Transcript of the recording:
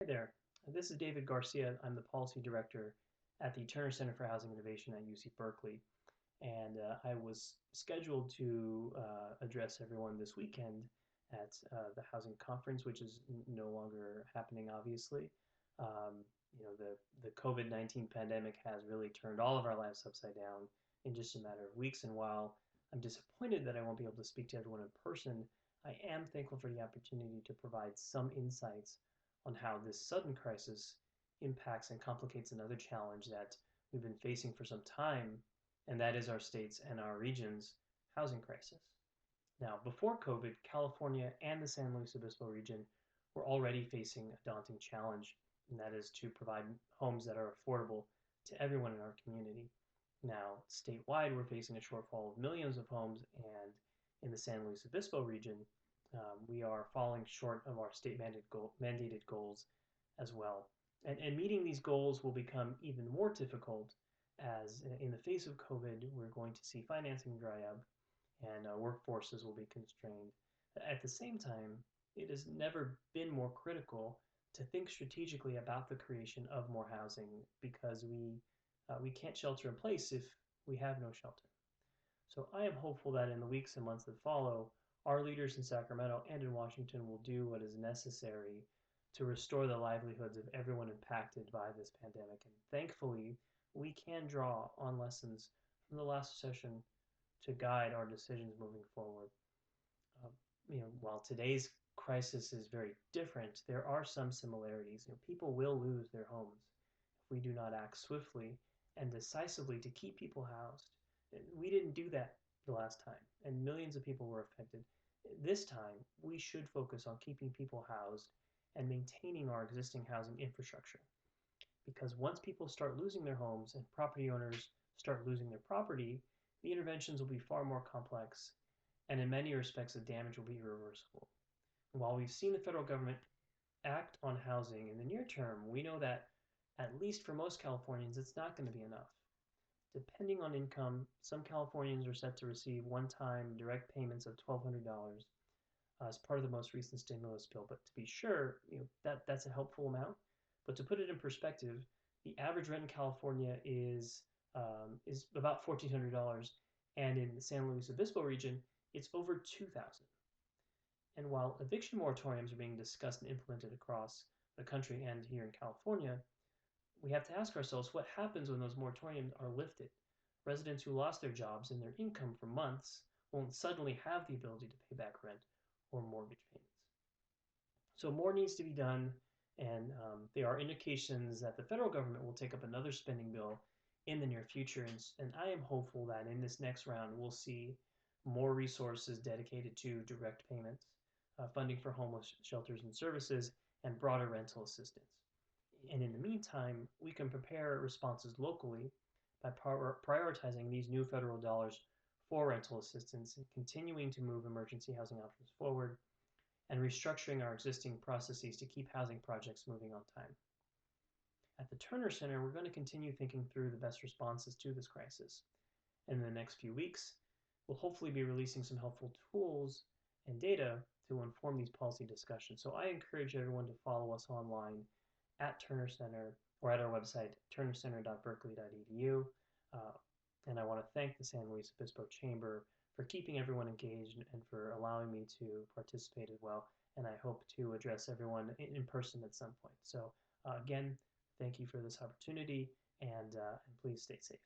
Hi there. This is David Garcia. I'm the Policy Director at the Turner Center for Housing Innovation at UC Berkeley. And I was scheduled to address everyone this weekend at the housing conference, which is no longer happening, obviously. Um, the COVID-19 pandemic has really turned all of our lives upside down in just a matter of weeks. And while I'm disappointed that I won't be able to speak to everyone in person, I am thankful for the opportunity to provide some insights on how this sudden crisis impacts and complicates another challenge that we've been facing for some time, and that is our state's and our region's housing crisis. Now, before COVID, California and the San Luis Obispo region were already facing a daunting challenge, and that is to provide homes that are affordable to everyone in our community. Now, statewide, we're facing a shortfall of millions of homes, and in the San Luis Obispo region, we are falling short of our state mandated goals as well. And meeting these goals will become even more difficult as, in the face of COVID, we're going to see financing dry up and workforces will be constrained. At the same time, it has never been more critical to think strategically about the creation of more housing because we can't shelter in place if we have no shelter. So I am hopeful that in the weeks and months that follow, our leaders in Sacramento and in Washington will do what is necessary to restore the livelihoods of everyone impacted by this pandemic. And thankfully, we can draw on lessons from the last session to guide our decisions moving forward. Um, while today's crisis is very different, there are some similarities. People will lose their homes if we do not act swiftly and decisively to keep people housed. We didn't do that the last time, and millions of people were affected. This time, we should focus on keeping people housed and maintaining our existing housing infrastructure. Because once people start losing their homes and property owners start losing their property, the interventions will be far more complex, and in many respects, the damage will be irreversible. While we've seen the federal government act on housing in the near term, we know that, at least for most Californians, it's not going to be enough. Depending on income, some Californians are set to receive one-time direct payments of $1,200 as part of the most recent stimulus bill. But to be sure, that's a helpful amount. But to put it in perspective, the average rent in California is about $1,400, and in the San Luis Obispo region, it's over $2,000. And while eviction moratoriums are being discussed and implemented across the country and here in California, we have to ask ourselves what happens when those moratoriums are lifted. Residents who lost their jobs and their income for months won't suddenly have the ability to pay back rent or mortgage payments. So more needs to be done, and there are indications that the federal government will take up another spending bill in the near future. And I am hopeful that in this next round, we'll see more resources dedicated to direct payments, funding for homeless shelters and services, and broader rental assistance. And in the meantime, we can prepare responses locally by prioritizing these new federal dollars for rental assistance and continuing to move emergency housing options forward and restructuring our existing processes to keep housing projects moving on time. At the Turner Center, we're going to continue thinking through the best responses to this crisis. In the next few weeks, we'll hopefully be releasing some helpful tools and data to inform these policy discussions. So I encourage everyone to follow us online at Turner Center or at our website, turnercenter.berkeley.edu. Uh, and I want to thank the San Luis Obispo Chamber for keeping everyone engaged and for allowing me to participate as well. And I hope to address everyone in person at some point. So again, thank you for this opportunity, and please stay safe.